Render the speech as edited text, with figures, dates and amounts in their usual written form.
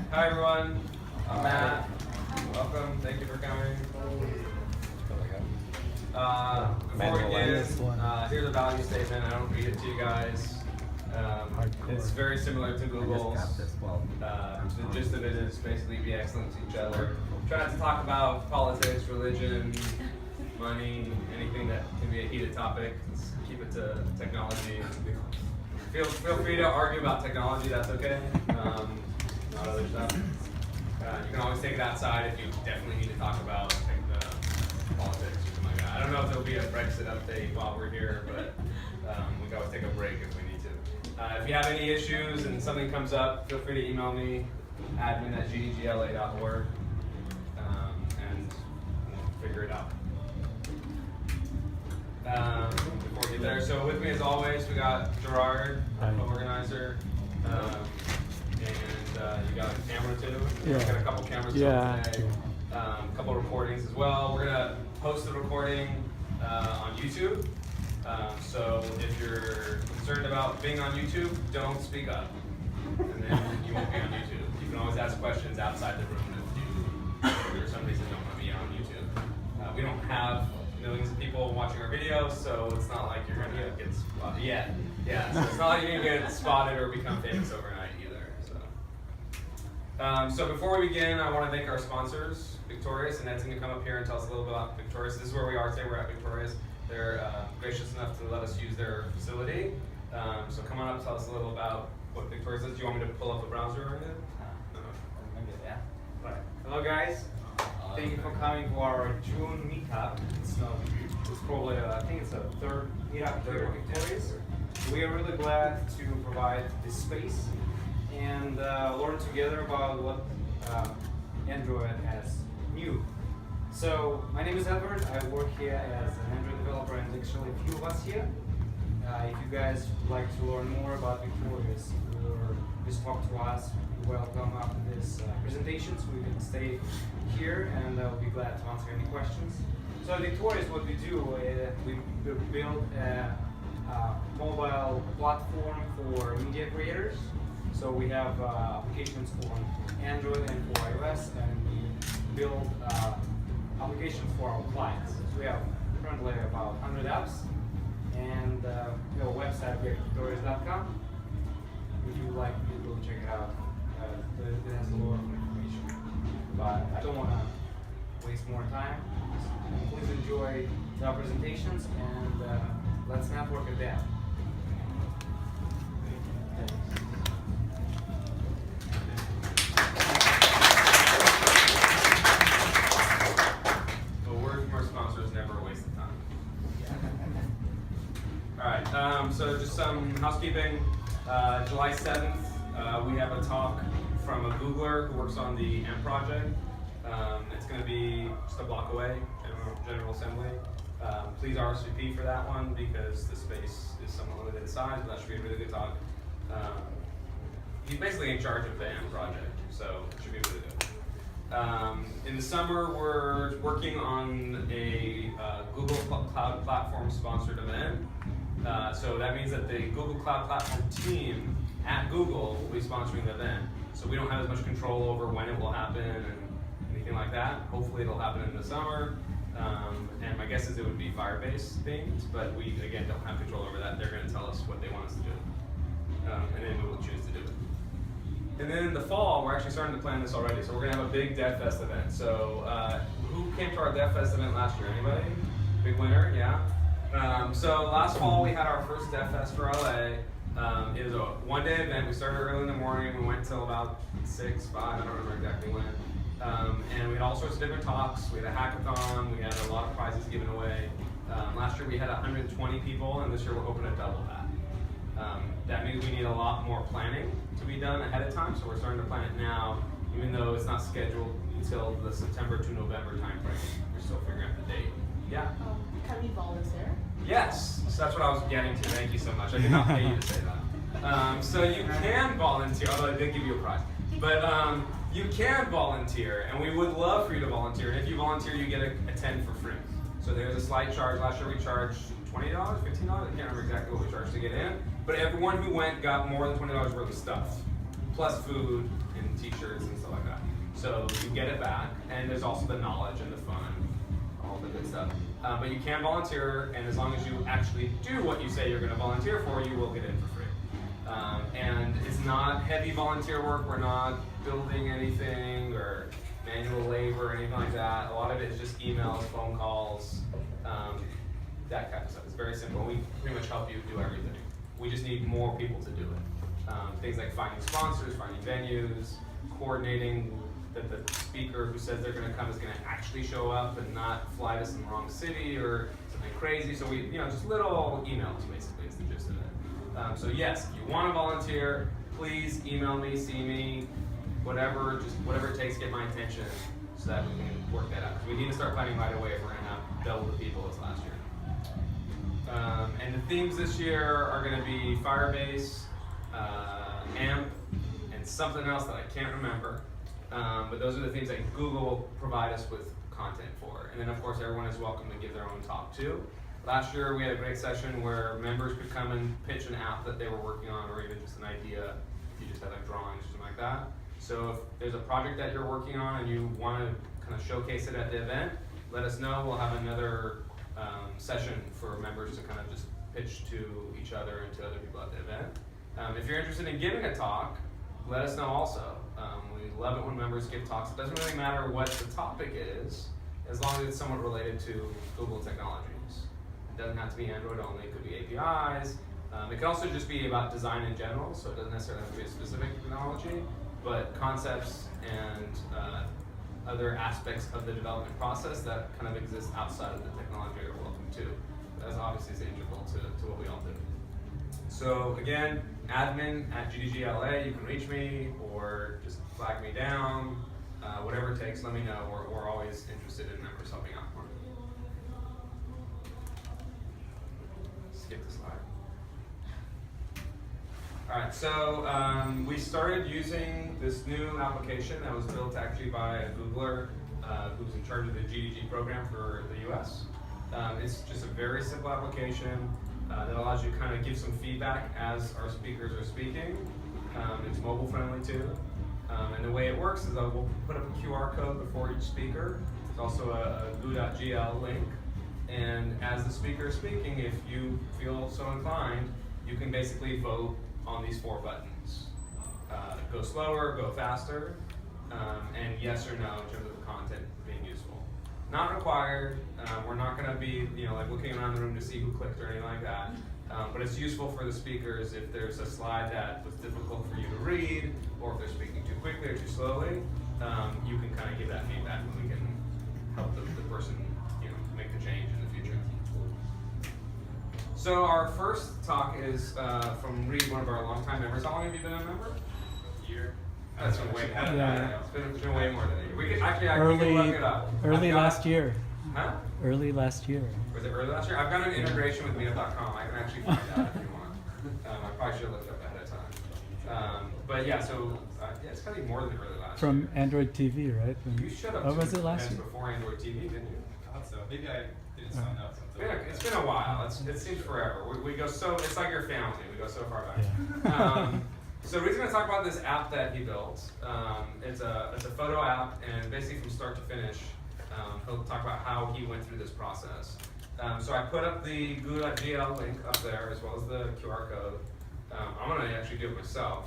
Hi everyone, I'm Matt. Welcome, thank you for coming. Before we begin, here's a value statement. I don't read it to you guys. It's very similar to Google's. The gist of it is basically be excellent to each other. Try not to talk about politics, religion, money, anything that can be a heated topic. Let's keep it to technology. Feel free to argue about technology, that's okay. Not other stuff. You can always take it outside if you definitely need to talk about politics or something like that. I don't know if there'll be a Brexit update while we're here, but we can always take a break if we need to. If you have any issues and something comes up, feel free to email me, admin@gedgla.org, and we'll figure it out. Before we get there, so with me as always, we got Gerard, organizer, and you got a camera too. Yeah. We got a couple cameras today, a couple recordings as well. We're gonna post the recording on YouTube. So if you're concerned about being on YouTube, don't speak up, and then you won't be on YouTube. You can always ask questions outside the room if there's some reason you don't want to be on YouTube. We don't have millions of people watching our videos, so it's not like you're gonna get spotted. Yeah. So it's not like you're gonna get spotted or become famous overnight either. So before we begin, I want to thank our sponsors, Victorious, and Ed's gonna come up here and tell us a little bit about Victorious. This is where we are today. We're at Victorious. They're gracious enough to let us use their facility. So come on up, tell us a little about what Victorious is. Do you want me to pull up the browser or anything? Yeah. Right. Hello guys. Thank you for coming to our June meetup. It's probably I think it's a third meetup here at Victorious. We are really glad to provide this space and learn together about what Android has new. So my name is Edward. I work here as an Android developer, and actually a few of us here. If you guys would like to learn more about Victorious or just talk to us, you're welcome after this presentation, so we can stay here and I'll be glad to answer any questions. So at Victorious, what we do, we build a mobile platform for media creators. So we have applications on Android and for iOS, and we build applications for our clients. So we have currently about 100 apps, and we have a website, victorious.com. If you would like to go check it out, it has a lot of information. But I don't want to waste more time. Please enjoy our presentations, and let's network it down. So just some housekeeping. July 7th, we have a talk from a Googler who works on the AMP project. It's going to be just a block away, General Assembly. Please RSVP for that one because the space is somewhat limited in size, but that should be a really good talk. He's basically in charge of the AMP project, so it should be really good. In the summer, we're working on a Google Cloud Platform sponsored event. So that means that the Google Cloud Platform team at Google will be sponsoring the event. So we don't have as much control over when it will happen and anything like that. Hopefully it'll happen in the summer. And my guess is it would be Firebase themed, but we, again, don't have control over that. They're going to tell us what they want us to do. And then we will choose to do it. And then in the fall, we're actually starting to plan this already. So we're going to have a big DevFest event. So who came to our DevFest event last year? Anybody? Big winner? Yeah. So last fall we had our first DevFest for LA. It was a one-day event. We started early in the morning. We went till about 6, 5, I don't remember exactly when. And we had all sorts of different talks. We had a hackathon. We had a lot of prizes given away. Last year we had 120 people, and this year we're hoping to double that. That means we need a lot more planning to be done ahead of time, so we're starting to plan it now, even though it's not scheduled until the September to November timeframe. We're still figuring out the date. Yeah? Can we volunteer? Yes, so that's what I was getting to. Thank you so much. I did not pay you to say that. So you can volunteer, although I did give you a prize. But you can volunteer, and we would love for you to volunteer. And if you volunteer, you get a tent for free. So there's a slight charge. Last year we charged $20, $15. I can't remember exactly what we charged to get in. But everyone who went got more than $20 worth of stuff. plus food and t-shirts and stuff like that. So you get it back, and there's also the knowledge and the fun, all the good stuff. But you can volunteer, and as long as you actually do what you say you're going to volunteer for, you will get in for free. And it's not heavy volunteer work. We're not building anything or manual labor or anything like that. A lot of it is just emails, phone calls, that kind of stuff. It's very simple. We pretty much help you do everything. We just need more people to do it. Things like finding sponsors, finding venues, coordinating that the speaker who says they're going to come is going to actually show up and not fly to some wrong city or something crazy. So we, just little emails basically is the gist of it. So yes, if you want to volunteer, please email me, see me, whatever it takes to get my attention so that we can work that out. We need to start planning right away if we're going to have double the people as last year. And the themes this year are going to be Firebase, AMP, and something else that I can't remember. But those are the themes that Google will provide us with content for. And then of course everyone is welcome to give their own talk too. Last year we had a great session where members could come and pitch an app that they were working on, or even just an idea if you just had like drawings or something like that. So if there's a project that you're working on and you want to kind of showcase it at the event, let us know. We'll have another session for members to kind of just pitch to each other and to other people at the event. If you're interested in giving a talk, let us know also. We love it when members give talks. It doesn't really matter what the topic is, as long as it's somewhat related to Google technologies. It doesn't have to be Android only, it could be APIs. It could also just be about design in general, so it doesn't necessarily have to be a specific technology, but concepts and other aspects of the development process that kind of exist outside of the technology are welcome too. That's obviously integral to what we all do. So again, admin@GDGLA, you can reach me or just flag me down, whatever it takes, let me know. We're always interested in members helping out more. Skip the slide. All right, so we started using this new application that was built actually by a Googler who's in charge of the GED program for the US. It's just a very simple application that allows you to kind of give some feedback as our speakers are speaking. It's mobile friendly too. And the way it works is we'll put up a QR code before each speaker. There's also a goo.gl link. And as the speaker is speaking, if you feel so inclined, you can basically vote on these 4 buttons. Go slower, go faster, and yes or no in terms of the content being useful. Not required. We're not going to be, like looking around the room to see who clicked or anything like that. But it's useful for the speakers if there's a slide that was difficult for you to read, or if they're speaking too quickly or too slowly. You can kind of give that feedback, and we can help the person, make the change in the future. So our first talk is from Reed, one of our longtime members. How long have you been a member? A year. That's been way more than that. It's been way more than a year. We can look it up. Early last year. Huh? Early last year. Was it early last year? I've got an integration with Meetup.com. I can actually find out if you want. I probably should have looked up ahead of time. But yeah, so it's gotta be more than early last year. From Android TV, right? You should have. Oh, was it last year? Before Android TV, didn't you? I thought so. Maybe I didn't sign up. It's been a while. It seems forever. We go so, it's like your family. We go so far back. Yeah. So we're going to talk about this app that he built. It's a photo app, and basically from start to finish, he'll talk about how he went through this process. So I put up the goo.gl link up there, as well as the QR code. I'm going to actually do it myself.